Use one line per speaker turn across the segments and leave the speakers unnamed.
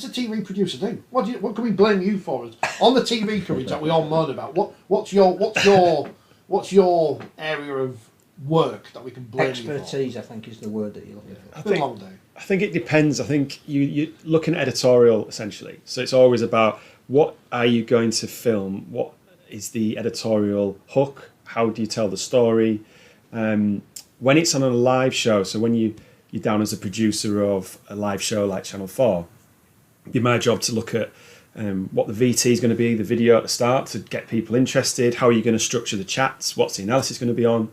does a TV producer do? What can we blame you for? On the TV coverage that we all moan about, what's your area of work that we can blame you for?
Expertise, I think, is the word that you're looking for.
It's been a long day.
I think it depends. I think you're looking at editorial, essentially. So it's always about what are you going to film? What is the editorial hook? How do you tell the story? When it's on a live show, so when you're down as a producer of a live show like Channel 4, it'd be my job to look at what the VT is going to be, the video at the start, to get people interested. How are you going to structure the chats? What's the analysis going to be on?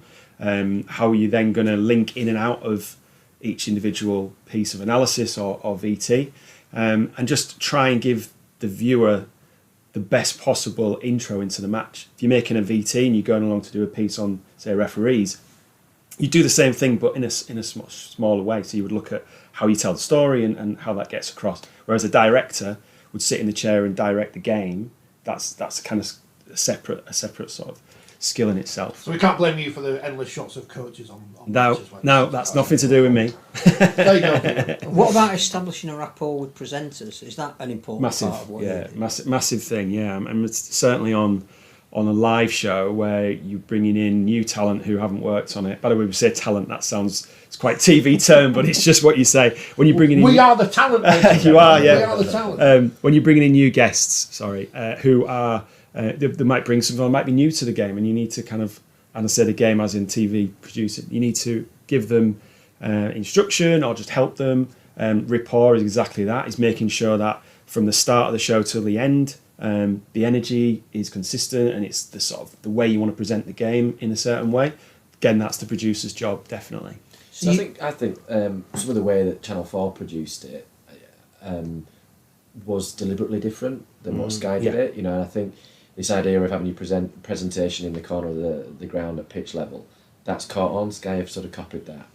How are you then going to link in and out of each individual piece of analysis or VT? And just try and give the viewer the best possible intro into the match. If you're making a VT and you're going along to do a piece on, say, referees, you do the same thing but in a smaller way. So you would look at how you tell the story and how that gets across. Whereas a director would sit in the chair and direct the game. That's kind of a separate sort of skill in itself.
So we can't blame you for the endless shots of coaches on
No, that's nothing to do with me.
There you go.
What about establishing a rapport with presenters? Is that an important part of what you do?
Massive thing, yeah. And it's certainly on a live show where you're bringing in new talent who haven't worked on it. By the way, we say talent, that sounds, it's quite TV term, but it's just what you say. When you're bringing in...
We are the talent.
You are, yeah.
We are the talent.
When you're bringing in new guests, who are... they might bring something that might be new to the game, and you need to kind of, and I say the game as in TV producer, you need to give them instruction or just help them. Rapport is exactly that. Is making sure that from the start of the show till the end, the energy is consistent and it's the sort of the way you want to present the game in a certain way. Again, that's the producer's job, definitely.
So I think some of the way that Channel 4 produced it was deliberately different than what Sky did it. You know, I think this idea of having your presentation in the corner of the ground at pitch level, that's caught on. Sky have sort of copied that.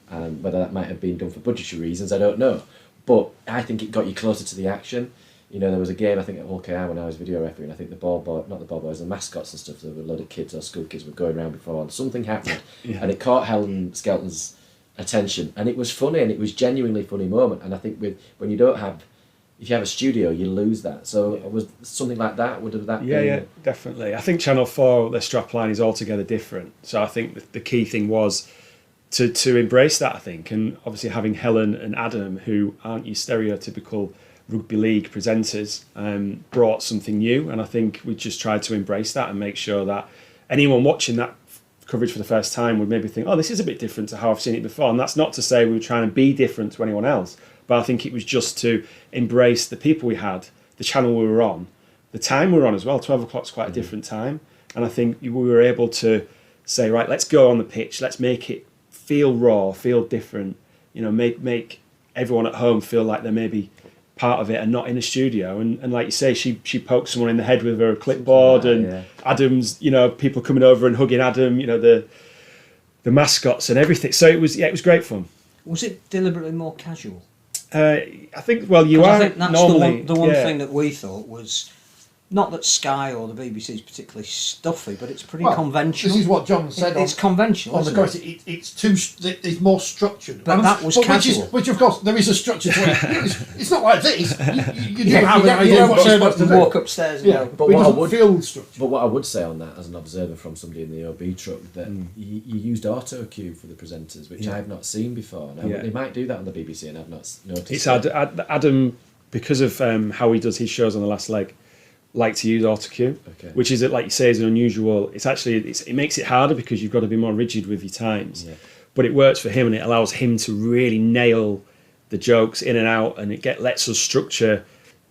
Whether that might have been done for budgetary reasons, I don't know. But I think it got you closer to the action. You know, there was a game, I think, at Hull KI when I was video refereeing. I think the mascots and stuff, there were a load of kids or school kids were going around before, and something happened. And it caught Helen Skelton's attention. And it was funny, and it was genuinely funny moment. And I think when you don't have... If you have a studio, you lose that. So was something like that? Would have that been...
Yeah, definitely. I think Channel 4, their strapline is altogether different. So I think the key thing was to embrace that, I think. And obviously having Helen and Adam, who aren't your stereotypical rugby league presenters, brought something new. And I think we just tried to embrace that and make sure that anyone watching that coverage for the first time would maybe think, oh, this is a bit different to how I've seen it before. And that's not to say we were trying to be different to anyone else. But I think it was just to embrace the people we had, the channel we were on, the time we were on as well. 12 o'clock's quite a different time. And I think we were able to say, right, let's go on the pitch. Let's make it feel raw, feel different. You know, make everyone at home feel like they're maybe part of it and not in a studio. And like you say, she poked someone in the head with her clipboard, and Adam's, you know, people coming over and hugging Adam, you know, the mascots and everything. So it was great fun.
Was it deliberately more casual?
I think, well, I think that's normally
the one thing that we thought was, not that Sky or the BBC is particularly stuffy, but it's pretty conventional.
This is what John said.
It's conventional.
On the course, it's more structured.
But that was casual.
Which of course there is a structure to it. It's not like this. You do
have an idea of what you're supposed to do. Walk upstairs. And go.
But what I would say on that, as an observer from somebody in the OB truck, that you used auto cue for the presenters, which I have not seen before. Now, they might do that on the BBC, and I've not noticed.
It's Adam, because of how he does his shows on the last leg, like to use auto cue, which is, like you say, is an unusual. It's actually it makes it harder because you've got to be more rigid with your times. But it works for him, and it allows him to really nail the jokes in and out, and it lets us structure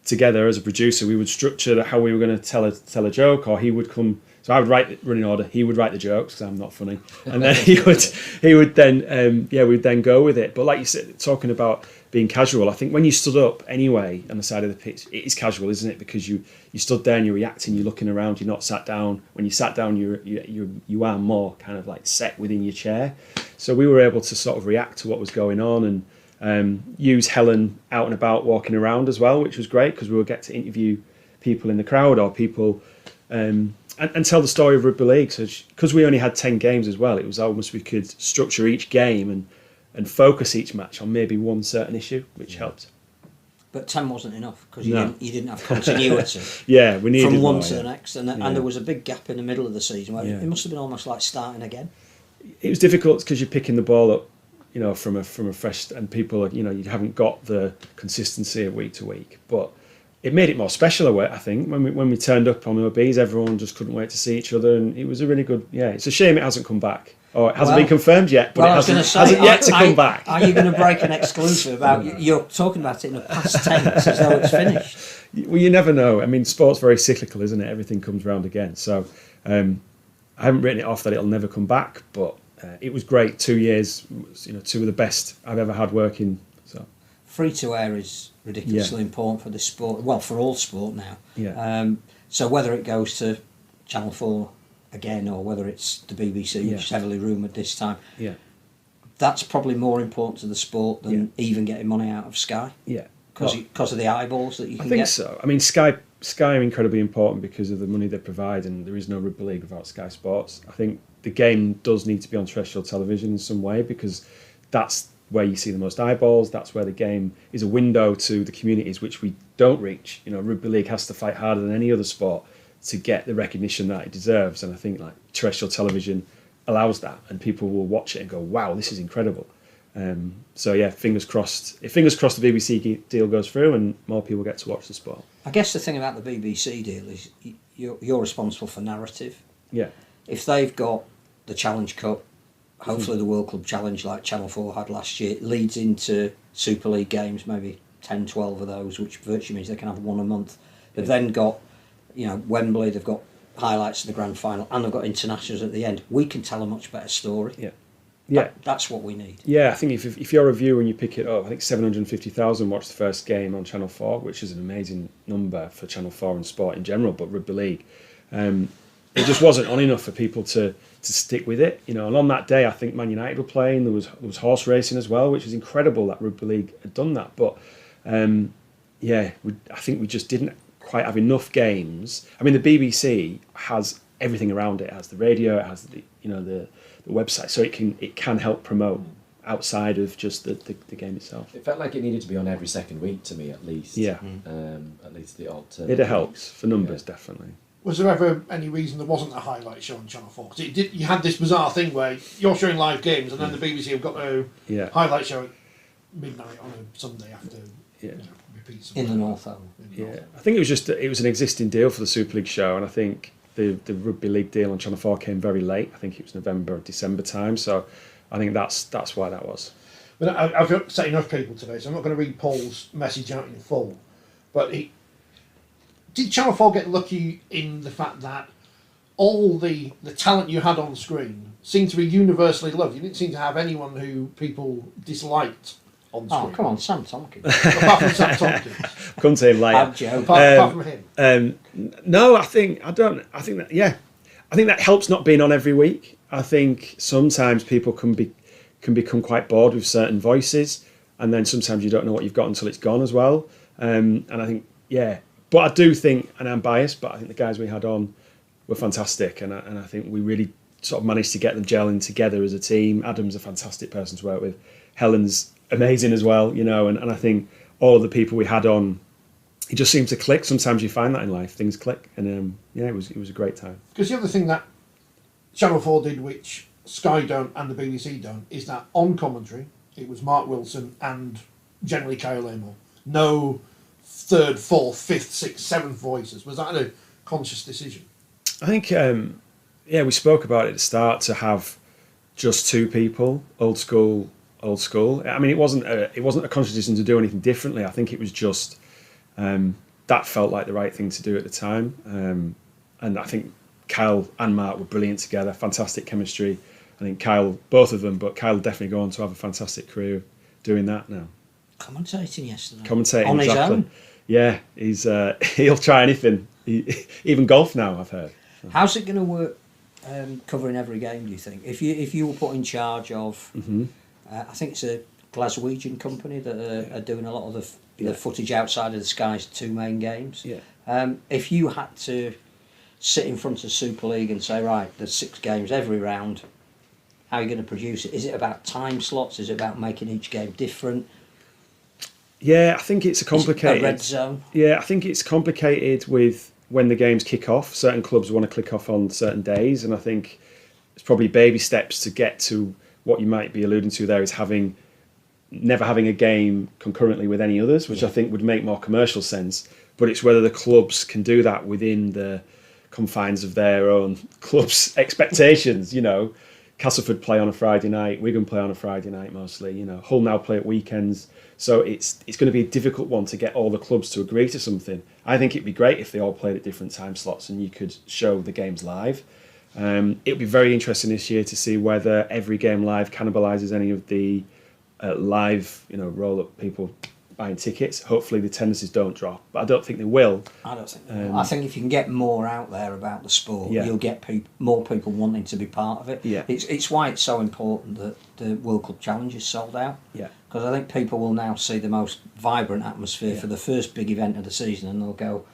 together as a producer. We would structure how we were going to tell a joke, or he would come. So I would write the running order. He would write the jokes because I'm not funny, and then he would then we'd then go with it. But like you said, talking about being casual, I think when you stood up anyway on the side of the pitch, it is casual, isn't it? Because you stood there and you're reacting, you're looking around, you're not sat down. When you sat down, you are more kind of like set within your chair. So we were able to sort of react to what was going on and use Helen out and about walking around as well, which was great because we would get to interview people in the crowd or people and tell the story of rugby league. So because we only had 10 games as well, it was almost we could structure each game and focus each match on maybe one certain issue, which helped.
But 10 wasn't enough because
No.
you didn't have continuity
Yeah, we needed
from one
more,
to
yeah.
the next,
Yeah.
and there was a big gap in the middle of the season where
Yeah.
it must have been almost like starting again.
It was difficult because you're picking the ball up, you know, from a fresh, and people, you know, you haven't got the consistency of week to week. But it made it more special, I think. When we turned up on OBs, everyone just couldn't wait to see each other, and it was a really good. Yeah, it's a shame it hasn't come back. Or it hasn't been confirmed yet, but
Well,
it hasn't yet to come back.
Are you going to break an exclusive about you're talking about it in a past tense as though it's finished?
Well, you never know. I mean, sport's very cyclical, isn't it? Everything comes round again. So I haven't written it off that it'll never come back, but it was great. 2 years, you know, two of the best I've ever had working. So
Free to air is ridiculously important for this sport. Well, for all sport now.
Yeah.
So whether it goes to Channel 4 again or whether it's the BBC, which is heavily rumoured this time,
yeah,
that's probably more important to the sport than even getting money out of Sky.
yeah.
Because of the eyeballs that you can
I think
get.
so. I mean, Sky are incredibly important because of the money they provide, and there is no rugby league without Sky Sports. I think the game does need to be on terrestrial television in some way because that's where you see the most eyeballs. That's where the game is a window to the communities which we don't reach. You know, rugby league has to fight harder than any other sport to get the recognition that it deserves, and I think like terrestrial television allows that, and people will watch it and go, "Wow, this is incredible." So yeah, fingers crossed. Fingers crossed the BBC deal goes through and more people get to watch the sport.
I guess the thing about the BBC deal is you're responsible for narrative.
Yeah,
If they've got the Challenge Cup, hopefully the World Club Challenge like Channel 4 had last year, leads into Super League games, maybe 10, 12 of those, which virtually means they can have one a month. They've then got, you know, Wembley, they've got highlights of the grand final, and they've got internationals at the end. We can tell a much better story.
yeah, yeah.
That's what we need.
Yeah, I think if you're a viewer and you pick it up, I think 750,000 watched the first game on Channel 4, which is an amazing number for Channel 4 and sport in general, but rugby league. It just wasn't on enough for people to stick with it, you know. And on that day, I think Man United were playing. There was horse racing as well, which was incredible that rugby league had done that. But I think we just didn't quite have enough games. I mean, the BBC has everything around it. It has the radio, it has the website, so it can help promote outside of just the game itself.
It felt like it needed to be on every second week to me, at least.
Yeah.
At least the alternate.
It helps for numbers, definitely.
Was there ever any reason there wasn't a highlight show on Channel 4? Because you had this bizarre thing where you're showing live games and then the BBC have got a highlight show at midnight on a Sunday after repeats.
In the North End.
Yeah, I think it was an existing deal for the Super League show, and I think the Rugby League deal on Channel 4 came very late. I think it was November or December time, so I think that's why that was.
But I've set enough people today, so I'm not going to read Paul's message out in full. But did Channel 4 get lucky in the fact that all the talent you had on screen seemed to be universally loved? You didn't seem to have anyone who people disliked on screen.
Oh, come on, Sam Tompkins.
Apart from Sam Tompkins.
Couldn't say him later.
Joe.
Apart from him.
No, I think that helps not being on every week. I think sometimes people can become quite bored with certain voices, and then sometimes you don't know what you've got until it's gone as well. And I think, but I do think, and I'm biased, but I think the guys we had on were fantastic, and I think we really sort of managed to get them gelling together as a team. Adam's a fantastic person to work with. Helen's amazing as well, you know, and I think all of the people we had on, it just seemed to click. Sometimes you find that in life, things click, and it was a great time.
Because the other thing that Channel 4 did, which Sky don't and the BBC don't, is that on commentary, it was Mark Wilson and generally Kyle Amell. No third, fourth, fifth, sixth, seventh voices. Was that a conscious decision?
I think, we spoke about it at the start to have just two people, old school. I mean, it wasn't a conscious decision to do anything differently. I think it was just that felt like the right thing to do at the time. And I think Kyle and Mark were brilliant together, fantastic chemistry. I think both of them, but Kyle definitely go on to have a fantastic career doing that now.
Commentating yesterday.
Commentating,
on
exactly.
his own.
Yeah, he'll try anything. Even golf now, I've heard. So.
How's it going to work covering every game, do you think? If you were put in charge of, I think it's a Glaswegian company that are doing a lot of the footage outside of the Sky's two main games.
Yeah.
If you had to sit in front of Super League and say, right, there's 6 games every round, how are you going to produce it? Is it about time slots? Is it about making each game different?
Yeah, I think it's a
Is it
complicated.
a red zone.
Yeah, I think it's complicated with when the games kick off. Certain clubs want to click off on certain days, and I think it's probably baby steps to get to what you might be alluding to there is never having a game concurrently with any others, which I think would make more commercial sense. But it's whether the clubs can do that within the confines of their own club's expectations. You know, Castleford play on a Friday night, Wigan play on a Friday night mostly. You know, Hull now play at weekends, so it's going to be a difficult one to get all the clubs to agree to something. I think it'd be great if they all played at different time slots and you could show the games live. It'll be very interesting this year to see whether every game live cannibalises any of the live, roll-up people buying tickets. Hopefully the attendances don't drop, but I don't think they will.
I don't think they will. I think if you can get more out there about the sport, you'll get more people wanting to be part of it.
Yeah.
It's why it's so important that the World Cup Challenge is sold out.
Yeah.
Because I think people will now see the most vibrant atmosphere for the first big event of the season, and they'll go,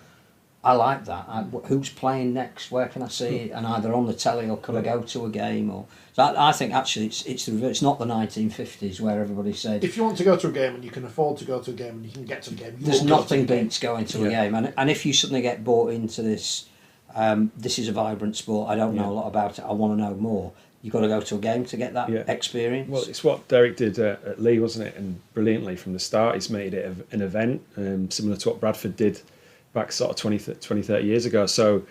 I like that. Who's playing next? Where can I see it? And either on the telly or could I go to a game? Or so I think actually it's the reverse. It's not the 1950s where everybody said,
if you want to go to a game and you can afford to go to a game and you can get to the game,
there's nothing beats going to a game. And if you suddenly get bought into this, this is a vibrant sport. I don't know a lot about it. I want to know more. You've got to go to a game to get that experience.
Well, it's what Derek did at Lee, wasn't it? And brilliantly from the start, he's made it an event similar to what Bradford did back sort of 20, 30 years ago. So,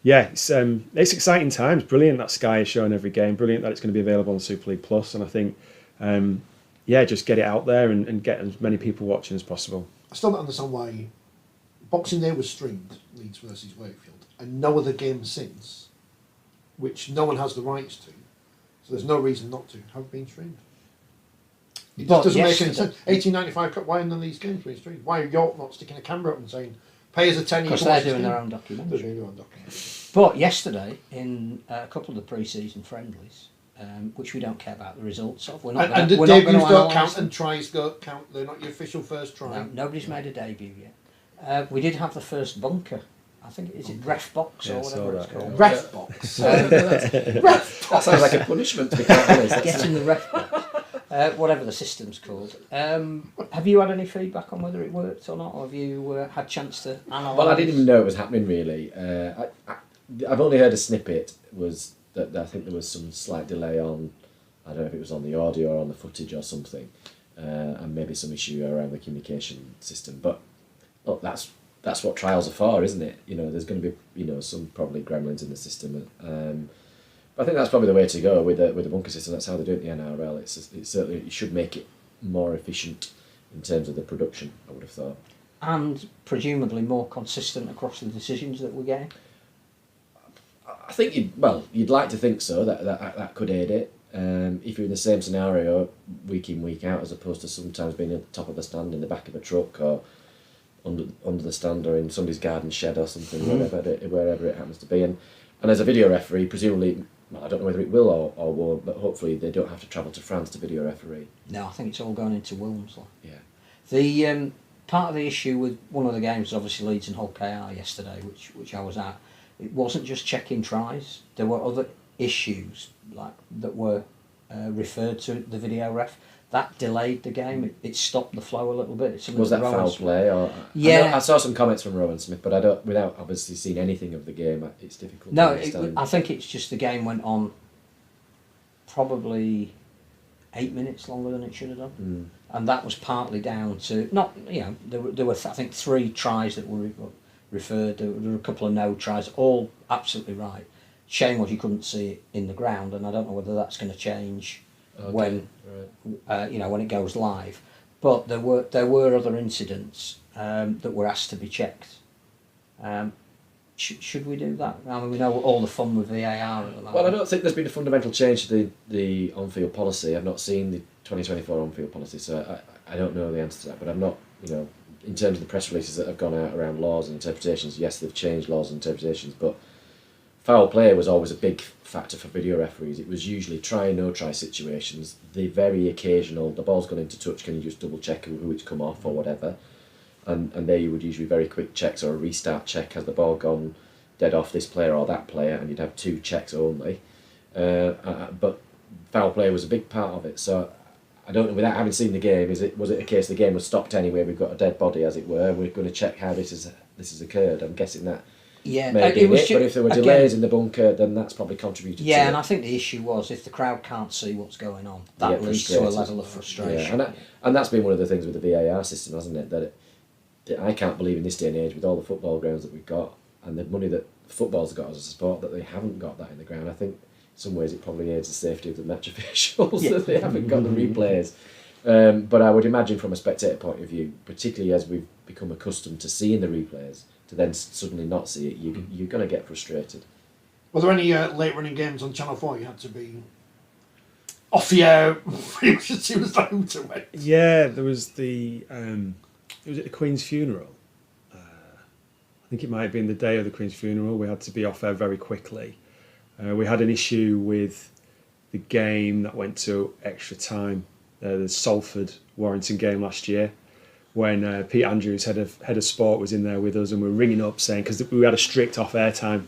yeah, it's exciting times. Brilliant that Sky is showing every game. Brilliant that it's going to be available on Super League Plus. And I think, just get it out there and get as many people watching as possible.
I still don't understand why Boxing Day was streamed, Leeds versus Wakefield, and no other game since, which no one has the rights to. So there's no reason not to have been streamed. It just doesn't make any sense. 1895 Cup, why are none of these games being streamed? Why are York not sticking a camera up and saying, pay us a tenner?
Because they're doing their own documentary. But yesterday, in a couple of the pre-season friendlies, which we don't care about the results of, we're not
and
the
debuts don't count and tries don't count. They're not your official first try.
No, nobody's made a debut yet. We did have the first bunker. I think is it ref box or whatever it's called.
Ref box.
That sounds like a punishment, to be quite honest.
Get in the ref box. Whatever the system's called. Have you had any feedback on whether it worked or not, or have you had a chance to analyse?
Well, I didn't even know it was happening really. I've only heard a snippet. Was that I think there was some slight delay on, I don't know if it was on the audio or on the footage or something, and maybe some issue around the communication system. But look, that's what trials are for, isn't it? There's going to be some probably gremlins in the system. But I think that's probably the way to go with the bunker system. That's how they do it in the NRL. It's certainly, it should make it more efficient in terms of the production, I would have thought. And
presumably more consistent across the decisions that we're getting.
I think you'd like to think so. That could aid it. If you're in the same scenario week in, week out, as opposed to sometimes being at the top of the stand in the back of a truck or under the stand or in somebody's garden shed or something, wherever it happens to be. And as a video referee, presumably, I don't know whether it will or won't, but hopefully they don't have to travel to France to video referee.
No, I think it's all going into Wilmsley.
Yeah.
The part of the issue with one of the games, obviously Leeds and Hull KR yesterday, which I was at, it wasn't just checking tries. There were other issues that were referred to the video ref. That delayed the game. It stopped the flow a little bit.
Was that foul play? Or I saw some comments from Rowan Smith, but without obviously seeing anything of the game, it's difficult to understand.
I think it's just the game went on probably 8 minutes longer than it should have done, and that was partly down to there were I think 3 tries that were referred. There were a couple of no tries, all absolutely right. Shame was you couldn't see it in the ground, and I don't know whether that's going to change. When when it goes live, but there were other incidents that were asked to be checked. Should we do that? I mean, we know all the fun with VAR at the moment.
Well, I don't think there's been a fundamental change to the on-field policy. I've not seen the 2024 on-field policy, so I don't know the answer to that. But I'm not, in terms of the press releases that have gone out around laws and interpretations, yes, they've changed laws and interpretations, but foul play was always a big factor for video referees. It was usually try, no try situations. The very occasional, the ball's gone into touch, can you just double check who it's come off or whatever? And there you would usually very quick checks or a restart check. Has the ball gone dead off this player or that player? And you'd have 2 checks only. But foul play was a big part of it. So I don't know, without having seen the game, was it a case the game was stopped anyway, we've got a dead body as it were, and we're going to check how this has occurred? I'm guessing that maybe it, but if there were delays in the bunker, then that's probably contributed to it.
Yeah, and I think the issue was if the crowd can't see what's going on, that leads to a level of frustration.
Yeah, and that's been one of the things with the VAR system, hasn't it? That I can't believe in this day and age, with all the football grounds that we've got, and the money that football's got as a sport, that they haven't got that in the ground. I think in some ways it probably aids the safety of the match officials that they haven't got the replays. But I would imagine from a spectator point of view, particularly as we've become accustomed to seeing the replays, to then suddenly not see it, you're going to get frustrated.
Were there any late running games on Channel 4 you had to be off the air pretty much as soon as the hooter went?
Yeah, there was it was at the Queen's funeral. I think it might have been the day of the Queen's funeral. We had to be off air very quickly. We had an issue with the game that went to extra time, the Salford-Warrington game last year, when Pete Andrews, head of sport, was in there with us, and we were ringing up saying, because we had a strict off-air time,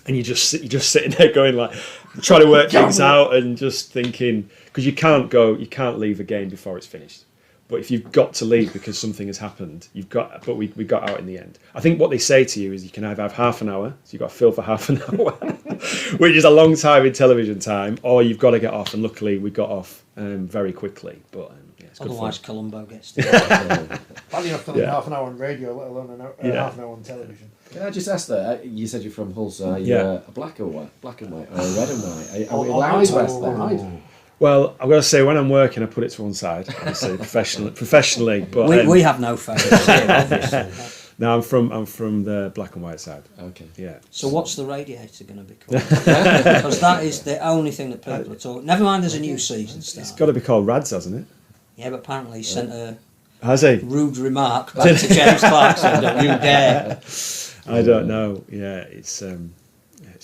and you're just sitting there going like, trying to work things out and just thinking, because you can't leave a game before it's finished. But if you've got to leave because something has happened, but we got out in the end. I think what they say to you is you can either have half an hour, so you've got to fill for half an hour, which is a long time in television time, or you've got to get off, and luckily we got off very quickly. But it's good
otherwise
fun.
Colombo gets to
Funny enough, filling half an hour on radio, let alone half an hour on television.
Can I just ask that? You said you're from Hull, so are you a black and white, or a red and white? Are we allowed to ask that?
Well, I've got to say, when I'm working, I put it to one side, obviously, professionally. But
we have no favourites here, obviously.
No, I'm from the black and white side.
Okay.
Yeah.
So what's the radiator going to be called? Because that is the only thing that people are talking. Never mind, there's a new season starting.
It's got to be called Rads, hasn't it?
Yeah, but apparently he sent a
Has he?
rude remark back to James Clarkson. Don't you dare.
I don't know. Yeah, it's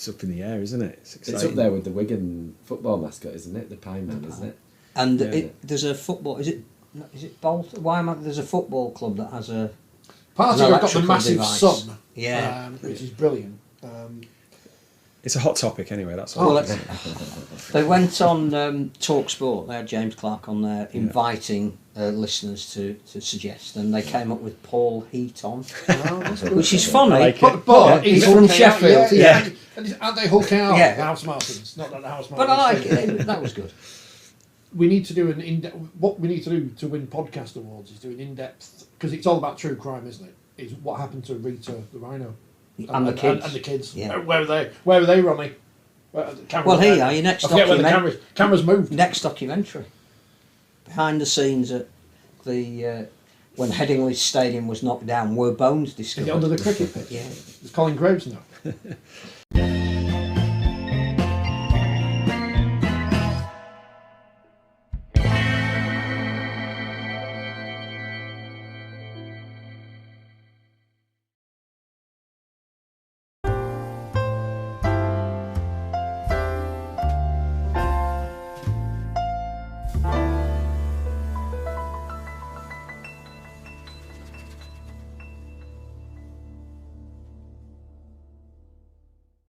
up in the air, isn't it?
It's up there with the Wigan football mascot, isn't it? The Pie Man, isn't it?
And there's a football. Is it Bolt? There's a football club that has a.
Party have got the massive
device.
sun,
Yeah,
which is brilliant.
It's a hot topic anyway, that's all.
Well, they went on Talk Sport. They had James Clark on there inviting listeners to suggest, and they came up with Paul Heaton, which is funny.
Like
but
he's from Sheffield.
Yeah. And aren't they hulking out
Yeah.
the House Martins? Not that the House Martins.
But I like it. That was good.
We need to do what we need to do to win podcast awards is do an in-depth, because it's all about true crime, isn't it? Is what happened to Rita the Rhino
And the kids.
and the kids.
Yeah.
Where were they, Ronnie?
Well, here you are, your next
I forget where the
documentary.
cameras moved.
Next documentary. Behind the scenes at the when Headingley Stadium was knocked down, were bones
Is
discovered.
it under the cricket pitch?
Yeah.
It's Colin Graves now.